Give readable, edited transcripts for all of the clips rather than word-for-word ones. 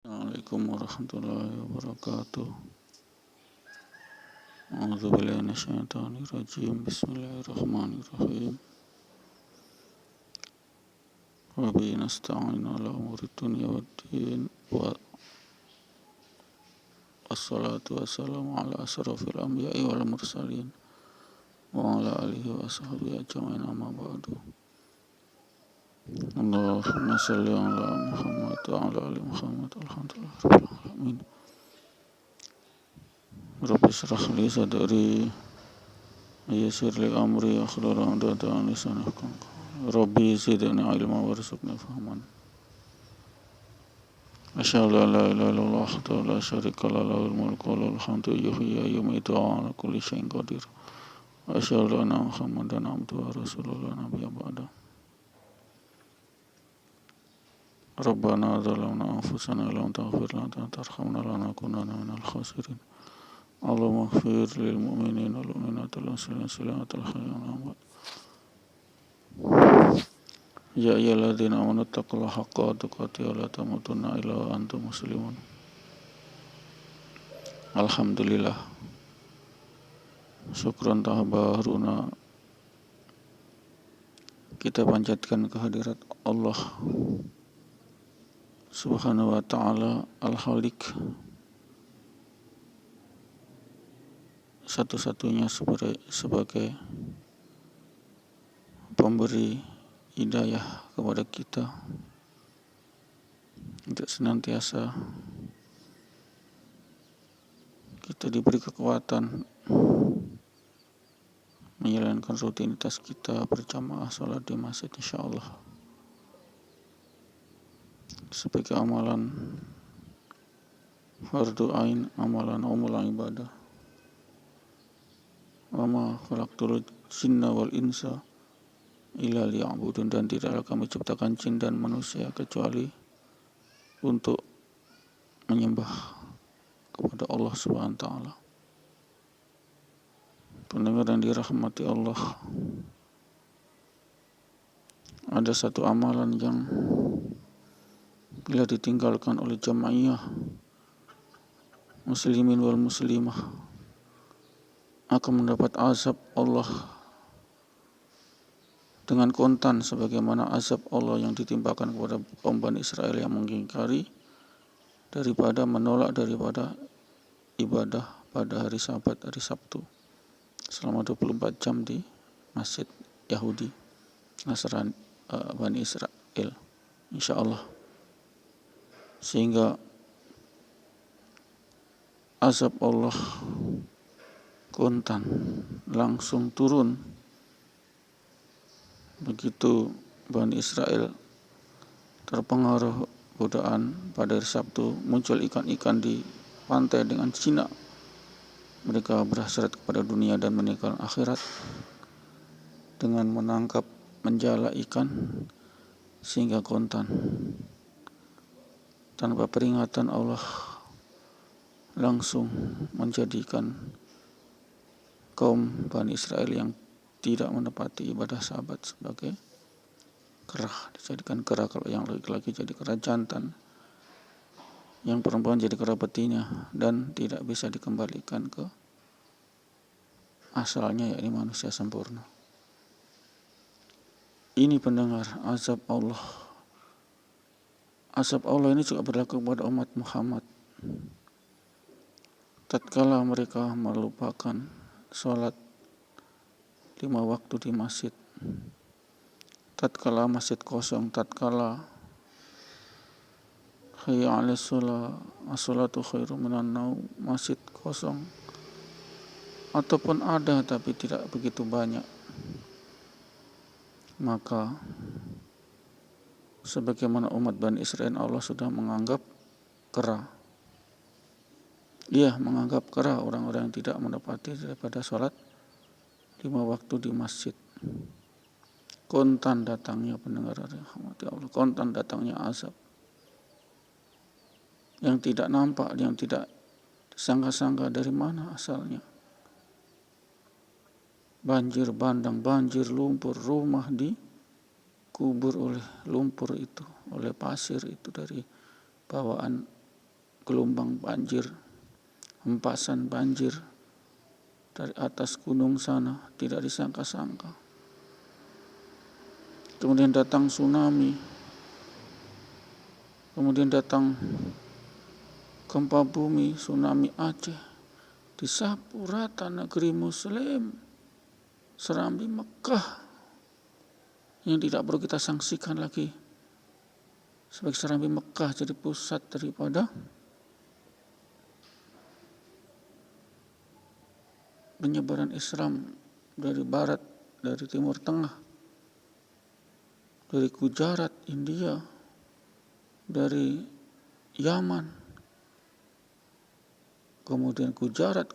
Assalamualaikum warahmatullahi wabarakatuh. A'udzubillahi minasyaitonir rajim. Bismillahirrahmanirrahim. Wa bihi nasta'inu ala umuri dunya waddin wassalatu wassalamu ala asrafil anbiya'i wal mursalin wa ala alihi wa sahbihi ajma'in, amma ba'du. Allahumma shalli ala Muhammad wa ala ali Muhammad. Alhamdulillah rabbil alamin. Rabbi shrah li sadri wa yassir li amri wahlul 'uqdatam min lisani yafqahu qawli. Rabbi zidni ilma warzuqni fahman. Asyhadu an la ilaha illallah wahdahu la syarika lahu, lahul mulku wa lahul hamdu, yuhyi wa yumiitu wa 'ala kulli syai'in qadir. Wa asyhadu anna Muhammadan abduhu wa rasuluhu la nabiyya ba'dahu. Rabbana zalamna anfusana wa lam taghfir lana wa tarhamna lanakunanna minal khasirin. Allahumma ighfir lil mu'minina wal mu'minati wal muslimina wal ahya'i. Ya ayyuhalladzina amanu taqullaha haqqa tuqatih wa la tamutunna illa wa antum muslimun. Alhamdulillah. Syukran tabaruna. Kita panjatkan kehadirat Allah Subhanahu wa ta'ala Al-Khaliq, satu-satunya sebagai pemberi hidayah kepada kita untuk senantiasa kita diberi kekuatan menjalankan rutinitas kita berjamaah sholat di masjid, insyaallah, sebagai amalan fardu ain, amalan umul ibadah. Wa ma khalaqtul jinna wal insa illa liya'budun, dan tidaklah kami ciptakan jin dan manusia kecuali untuk menyembah kepada Allah Subhanahu wa ta'ala. Pendengar yang dirahmati Allah, ada satu amalan yang bila ditinggalkan oleh jamaiyah muslimin wal muslimah akan mendapat azab Allah dengan kontan, sebagaimana azab Allah yang ditimpakan kepada kaum Bani Israel yang mengingkari daripada menolak daripada ibadah pada hari Sabat, hari Sabtu, selama 24 jam di masjid Yahudi Nasrani Bani Israel, insyaallah. Sehingga azab Allah kontan langsung turun begitu Bani Israel terpengaruh godaan pada hari Sabtu, muncul ikan-ikan di pantai dengan jinak. Mereka berhasrat kepada dunia dan meninggalkan akhirat dengan menangkap, menjala ikan sehingga kontan. Tanpa peringatan Allah langsung menjadikan kaum Bani Israel yang tidak menepati ibadah Sabat sebagai kerah, dijadikan kerah. Kalau yang laki-laki jadi kerah jantan, yang perempuan jadi kerah betina, dan tidak bisa dikembalikan ke asalnya, yakni manusia sempurna. Ini pendengar, azab Allah. Azab Allah ini juga berlaku kepada umat Muhammad. Tatkala mereka melupakan sholat 5 waktu di masjid, tatkala masjid kosong, tatkala hayya 'alas shalah, as-shalatu khairum minan naum, masjid kosong, ataupun ada tapi tidak begitu banyak, maka sebagaimana umat Bani Israel, Allah sudah menganggap kera. Ia menganggap kera orang-orang yang tidak menepati daripada sholat 5 waktu di masjid. Kontan datangnya, pendengar rahmati Allah, kontan datangnya azab yang tidak nampak, yang tidak disangka-sangka dari mana asalnya. Banjir bandang, banjir lumpur, rumah dikubur oleh lumpur itu, oleh pasir itu dari bawaan gelombang banjir, hempasan banjir dari atas gunung sana, tidak disangka-sangka. Kemudian datang tsunami, kemudian datang gempa bumi, tsunami Aceh, disapu rata negeri Muslim, Serambi Mekah, yang tidak perlu kita sanksikan lagi sebagai Serambi Mekah jadi pusat daripada penyebaran Islam dari barat, dari timur tengah, dari Gujarat, India, dari Yaman, kemudian Gujarat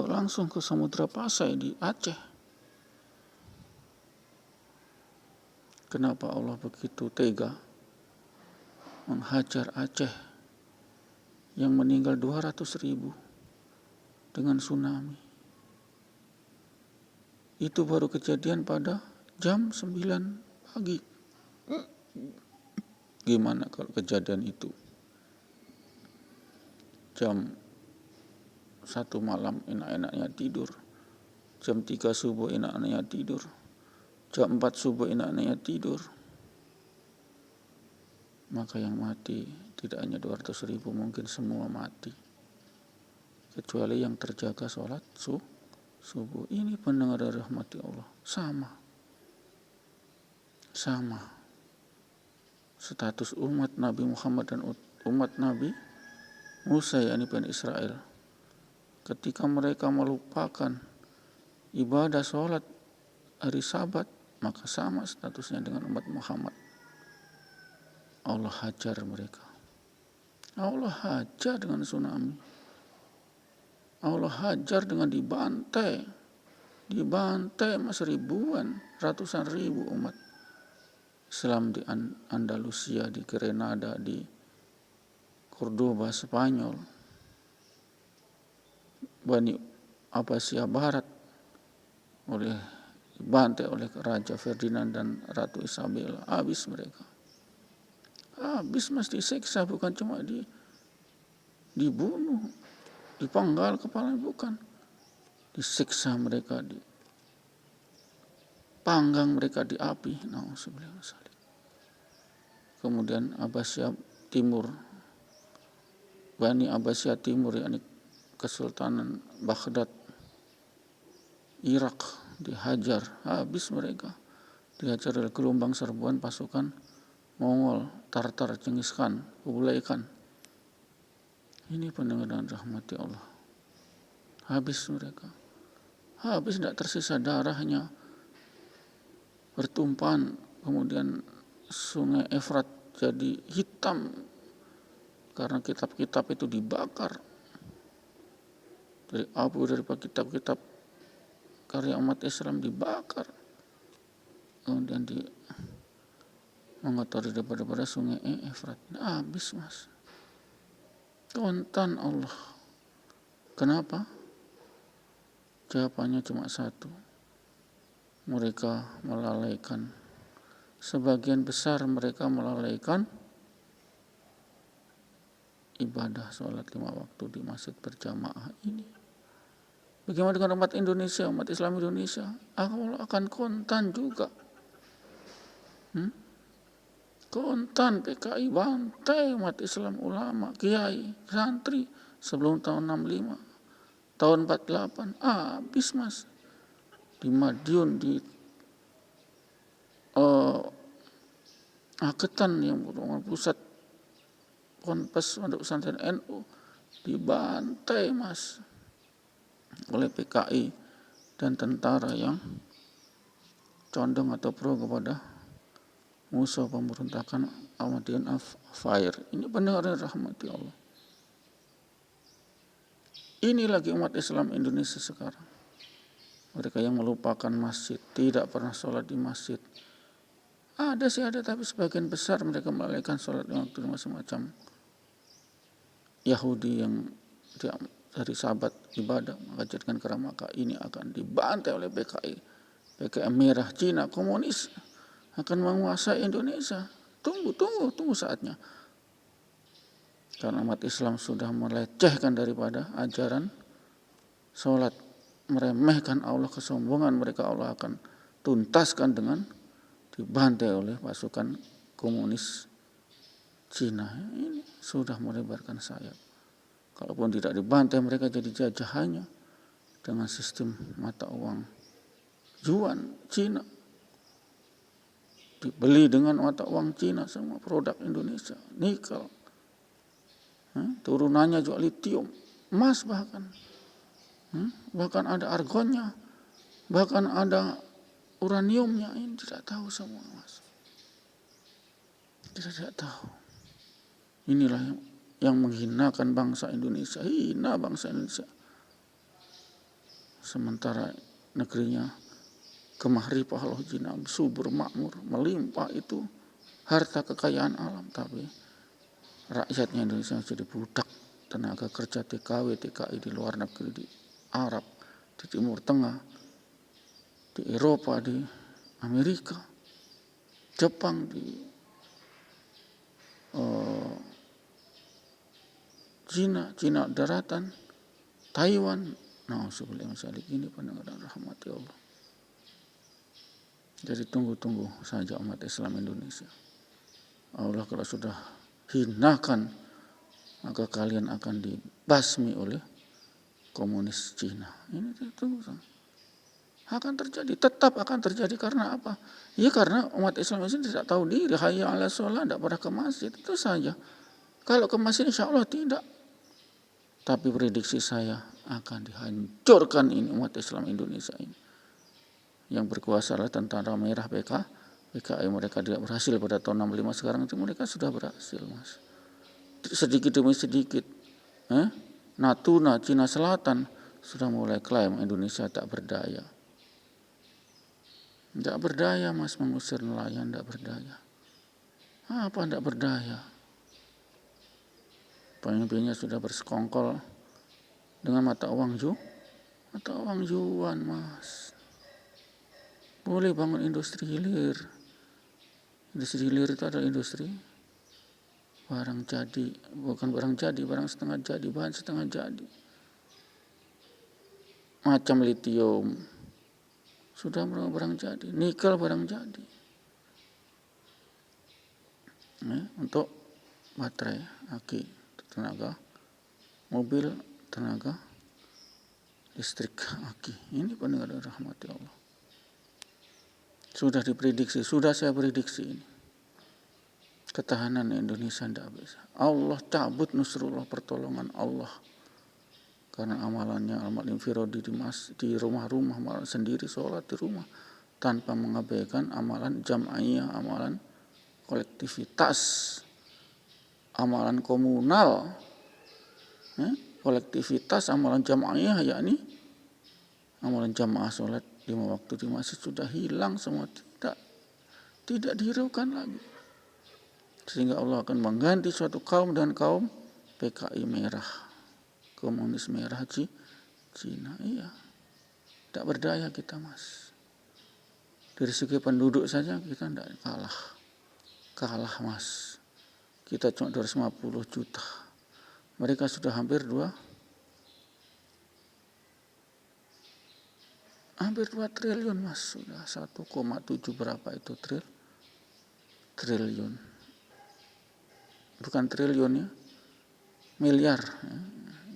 langsung ke Samudra Pasai di Aceh. Kenapa Allah begitu tega menghajar Aceh yang meninggal 200.000 dengan tsunami? Itu baru kejadian pada jam 9 pagi. Gimana kalau kejadian itu jam 1 malam enak-enaknya tidur, jam 3 subuh enak-enaknya tidur, jam 4 subuh enak-enaknya tidur? Maka yang mati tidak hanya 200.000, mungkin semua mati, kecuali yang terjaga sholat subuh. Ini pendengar dari rahmati Allah, sama status umat Nabi Muhammad dan umat Nabi Musa, yakni Bani Israel. Ketika mereka melupakan ibadah sholat hari Sabat, maka sama statusnya dengan umat Muhammad. Allah hajar mereka. Allah hajar dengan tsunami. Allah hajar dengan dibantai mas, ribuan, ratusan ribu umat Islam di Andalusia, di Grenada, di Cordoba, Spanyol, Bani Abbasiyah Barat dibantai oleh Raja Ferdinand dan Ratu Isabella. Habis mereka. Habis mas, disiksa, bukan cuma dibunuh, dipenggal kepala, bukan. Disiksa mereka, dipanggang mereka di api. Kemudian Abbasiyah Timur, Bani Abbasiyah Timur, yakni Kesultanan Baghdad, Irak, dihajar. Habis mereka. Dihajar oleh gelombang serbuan pasukan Mongol, Tartar, Genghis Khan, Kublai Khan. Ini pendengar dan rahmati Allah. Habis mereka. Habis, tidak tersisa darah, hanya bertumpahan. Kemudian sungai Efrat jadi hitam karena kitab-kitab itu dibakar. Dari abu daripada kitab-kitab karya umat Islam dibakar. Kemudian mengotori daripada sungai Efrat. Habis mas. Kontan Allah. Kenapa? Jawabannya cuma satu. Mereka melalaikan. Sebagian besar mereka melalaikan ibadah sholat 5 waktu di masjid berjamaah ini. Bagaimana dengan umat Indonesia, umat Islam Indonesia? Allah akan kontan juga. Kontan PKI bantai umat Islam, ulama, kiai, santri sebelum tahun 65, tahun 48, habis mas. Di Madiun, di Agetan yang merupakan pusat ponpes pondok pesantren NU, dibantai mas oleh PKI dan tentara yang condong atau pro kepada musuh pemberontakan Ahmadiyyan Fire. Ini pendengar rahmati Allah. Ini lagi umat Islam Indonesia sekarang. Mereka yang melupakan masjid, tidak pernah sholat di masjid. Ada sih, tapi sebagian besar mereka melalaikan sholat waktu macam-macam. Yahudi yang dari Sabat ibadah mengajarkan keramaka, ini akan dibantai oleh PKI. PKI merah Cina komunis akan menguasai Indonesia. Tunggu saatnya. Karena umat Islam sudah melecehkan daripada ajaran sholat, meremehkan Allah, kesombongan mereka Allah akan tuntaskan dengan dibantai oleh pasukan komunis Cina. Ini sudah melebarkan sayap. Kalaupun tidak dibantai, mereka jadi jajahannya dengan sistem mata uang yuan Cina. Dibeli dengan mata uang Cina semua produk Indonesia, nikel, turunannya juga litium, emas bahkan ada argonnya, bahkan ada uraniumnya. Ini tidak tahu semua, Mas. Tidak tahu. Inilah yang menghinakan bangsa Indonesia, hina bangsa Indonesia. Sementara negerinya kemah ripah Allah jinam, subur makmur, melimpah itu harta kekayaan alam, tapi rakyatnya Indonesia jadi budak tenaga kerja TKW, TKI di luar negeri, di Arab, di Timur Tengah, di Eropa, di Amerika, Jepang, di Cina daratan, Taiwan. Nah, sebelum misalnya ini pendengar rahmati Allah. Jadi tunggu saja umat Islam Indonesia. Allah kalau sudah hinakan, maka kalian akan dibasmi oleh komunis Cina. Ini tunggu. Akan terjadi, tetap akan terjadi. Karena apa? Ya karena umat Islam ini tidak tahu diri. Hayya 'ala sholat, tidak pernah ke masjid, itu saja. Kalau ke masjid insya Allah tidak. Tapi prediksi saya akan dihancurkan ini umat Islam Indonesia ini. Yang berkuasa adalah tentara merah PKI. Mereka tidak berhasil pada tahun 65, sekarang itu mereka sudah berhasil, Mas. Sedikit demi sedikit. Natuna, Cina Selatan sudah mulai klaim Indonesia tak berdaya. Tidak berdaya, Mas, mengusir nelayan, tidak berdaya. Apa tidak berdaya? Pemimpinnya sudah bersekongkol dengan mata uang yuan, Mas. Boleh bangun industri hilir. Industri hilir itu adalah industri barang jadi, bukan barang jadi, barang setengah jadi, bahan setengah jadi. Macam litium sudah barang jadi, nikel barang jadi. Untuk baterai, aki, tenaga mobil, tenaga listrik, aki. Ini pendengar rahmati Allah. Sudah diprediksi, sudah saya prediksi ini. Ketahanan Indonesia tidak bisa. Allah cabut nusrullah, pertolongan Allah. Karena amalannya amal infiradi di rumah-rumah, amalan sendiri, sholat di rumah. Tanpa mengabaikan amalan jam'iyah, amalan kolektivitas, amalan komunal, kolektivitas, amalan jam'iyah, yakni amalan jamaah sholat 5 waktu di masjid sudah hilang semua, tidak dihiraukan lagi. Sehingga Allah akan mengganti suatu kaum dan kaum PKI merah, komunis merah Cina. Iya, tidak berdaya kita, Mas. Dari segi penduduk saja kita tidak kalah, Mas. Kita cuma 250 juta. Mereka sudah hampir 2 triliun, Mas. Sudah 1,7 berapa itu triliun. Bukan triliun ya, miliar.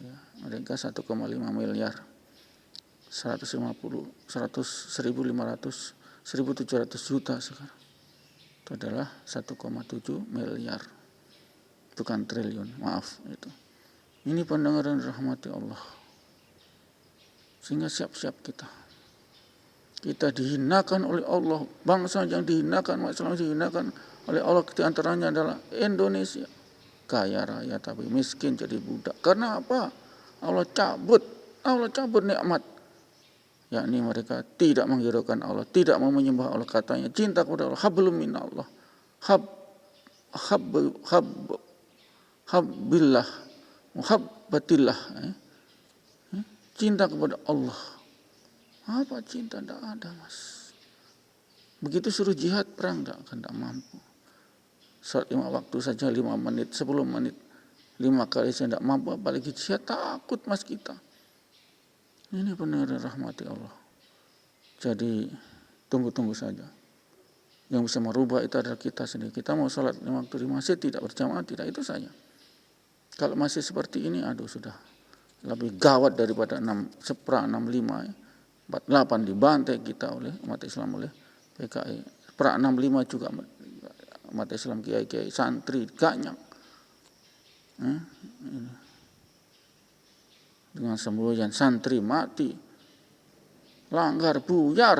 Ya, mereka 1,5 miliar. 1.700 juta sekarang. Itu adalah 1,7 miliar. Bukan triliun, maaf itu. Ini pendengar dan rahmati Allah. Sehingga siap-siap kita. Kita dihinakan oleh Allah. Bangsa yang dihinakan, masalah dihinakan oleh Allah, di antaranya adalah Indonesia. Kaya raya tapi miskin jadi budak. Karena apa? Allah cabut nikmat. Yakni mereka tidak menghiraukan Allah, tidak mau menyembah Allah. Katanya cinta kepada Allah, hablum minallah. Habbillah, muhabbatillah. Cinta kepada Allah. Apa cinta? Tidak ada, Mas. Begitu suruh jihad perang, tidak mampu. Saat 5 waktu saja 5 menit, 10 menit. 5 kali saya tidak mampu, apalagi saya takut mas kita. Ini benar rahmati Allah. Jadi tunggu saja. Yang bisa merubah itu adalah kita sendiri. Kita mau sholat 5 waktu di masjid tidak berjamaah, tidak, itu saja. Kalau masih seperti ini, aduh sudah lebih gawat daripada 65 ya. 48 dibantai kita oleh umat Islam, oleh PKI. 65 juga umat Islam, kiai-kiai, santri, ganyak. Dengan semboyan santri mati, langgar, buyar.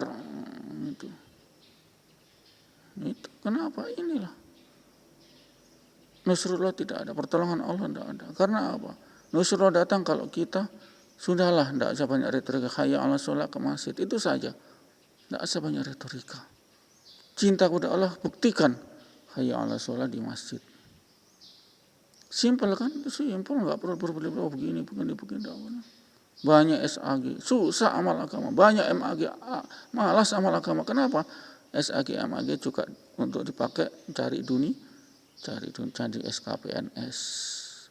Itu kenapa? Inilah Nusrullah tidak ada, pertolongan Allah tidak ada. Karena apa? Nusrullah datang kalau kita sudahlah, tidak usah banyak retorika. Hayya 'alas shalah ke masjid, itu saja. Tidak usah banyak retorika. Cinta kepada Allah buktikan. Hayya 'alas shalah di masjid. Simpel kan? Simpel, nggak perlu berbelit-belit begini. Banyak SAG, susah amal agama. Banyak MAG, malas amal agama. Kenapa? SAG, MAG juga untuk dipakai cari SKPNS,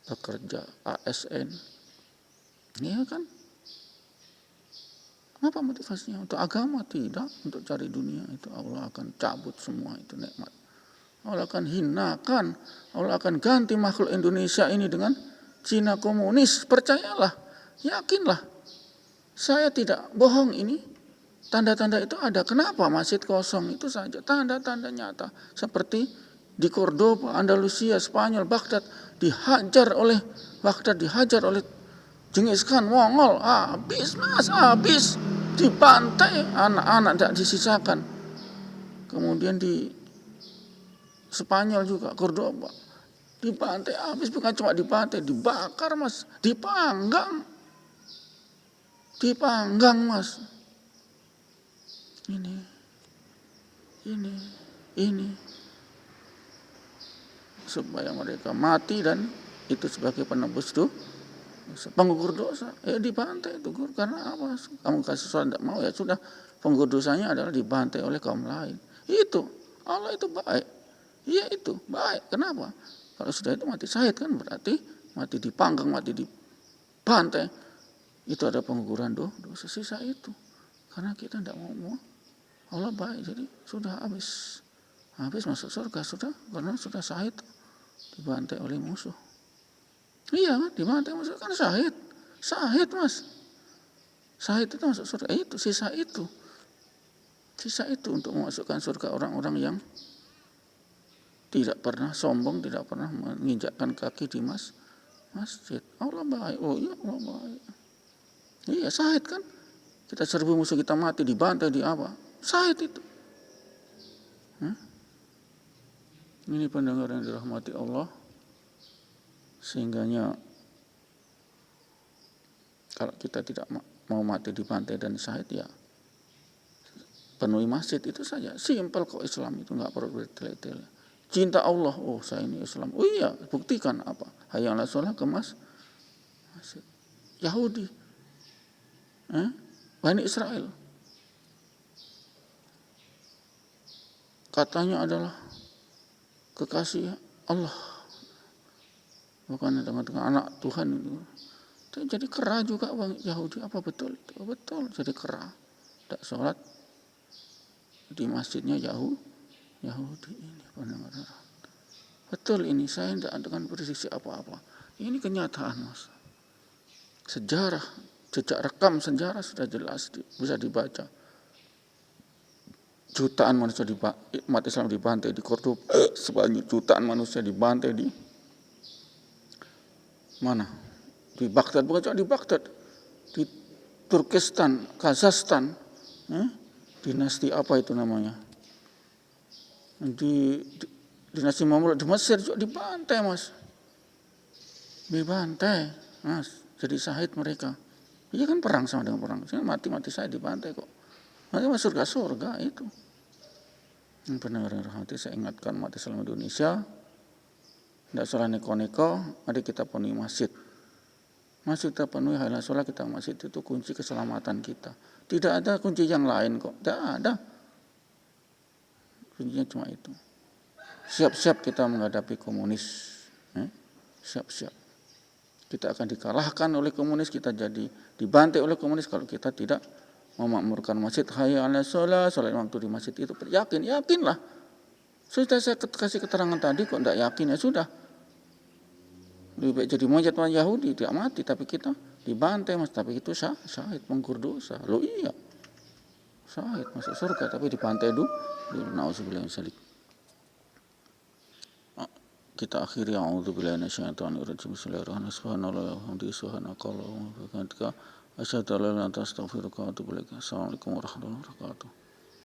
bekerja, ASN. Iya kan? Apa motivasinya? Untuk agama tidak, untuk cari dunia. Itu Allah akan cabut semua itu nikmat. Allah akan hinakan, Allah akan ganti makhluk Indonesia ini dengan Cina komunis. Percayalah, yakinlah. Saya tidak bohong ini. Tanda-tanda itu ada. Kenapa masjid kosong? Itu saja. Tanda-tanda nyata. Seperti di Cordoba, Andalusia, Spanyol, Baghdad dihajar oleh Genghis Khan, Mongol. Habis. Dibantai, anak-anak tidak disisakan. Kemudian di Spanyol juga, Cordoba, dibantai habis. Bukan cuma dibantai, dibakar mas, dipanggang mas. Ini supaya mereka mati dan itu sebagai penebus penggugur dosa. Dibantai itu karena apa? Kamu kasih sholat tidak mau, ya sudah, penggugur dosanya adalah dibantai oleh kaum lain. Itu Allah itu baik. Iya itu baik. Kenapa? Kalau sudah itu mati syahid kan berarti mati dipanggang, mati dibantai. Itu ada pengguguran dosa sisa itu. Karena kita tidak mau. Allah baik, jadi sudah habis masuk surga sudah, karena sudah syahid, dibantai oleh musuh. Iya kan, dibantai musuh kan syahid mas. Syahid itu masuk surga. Itu sisa itu untuk memasukkan surga orang-orang yang tidak pernah sombong, tidak pernah menginjakkan kaki di masjid. Allah baik. Oh iya, Allah baik. Iya syahid kan. Kita serbu musuh kita mati, dibantai, di apa? Syahid itu. Ini pendengar yang dirahmati Allah. Sehingganya kalau kita tidak mau mati dibantai dan syahid, ya penuhi masjid, itu saja. Simpel kok Islam itu, nggak perlu bertele-tele. Cinta Allah, oh saya ini Islam. Oh iya, buktikan apa? Hayya 'alas shalah ke masjid. Yahudi, Bani Israel, katanya adalah kekasih Allah, bukan dengan anak Tuhan itu. Jadi kera juga bang Yahudi. Apa betul itu? Betul, jadi kera. Tidak sholat di masjidnya Yahudi ini, pendengar. Betul ini, saya tidak dengan prediksi apa-apa. Ini kenyataan mas. Sejarah, jejak rekam sejarah sudah jelas, bisa dibaca. Jutaan manusia umat Islam dibantai di Cordoba, sebanyak jutaan manusia dibantai di mana? Di Baghdad, bukan cuma di Baghdad, di Turkistan, Kazakhstan, dinasti apa itu namanya? Di dinasti Mamluk di Mesir juga dibantai mas, jadi syahid mereka. Iya kan, perang sama dengan perang. Mati saya dibantai kok. Nanti masuk surga itu. Benar hati saya ingatkan umat Islam Indonesia, tidak salah neko-neko, mari kita penuhi masjid. Masjid kita penuhi, hayya 'alas shalah kita masjid, itu kunci keselamatan kita. Tidak ada kunci yang lain kok, tidak ada. Kuncinya cuma itu. Siap-siap kita menghadapi komunis. Siap-siap. Kita akan dikalahkan oleh komunis, kita jadi dibantai oleh komunis kalau kita tidak memakmurkan masjid. Hayya 'alas shalah, salat waktu di masjid itu. Yakinlah. Sudah saya kasih keterangan tadi kok tidak yakin, ya sudah. Lebih baik jadi monyet Yahudi, tidak mati, tapi kita dibantai, Mas. Tapi itu syahid, menggur dosa. Loh iya, syahid masuk surga tapi dibantai dulu. Nauzubillah min dzalik. Kita akhiri a'udzubillahi minasyaitonirrajim. Bismillahirrahmanirrahim. Subhanallah wa bihamdihi subhanakallahumma wa bihamdika asyhadu an la ilaha illa anta astaghfiruka wa atubu ilaik. Assalamualaikum warahmatullahi wabarakatuh.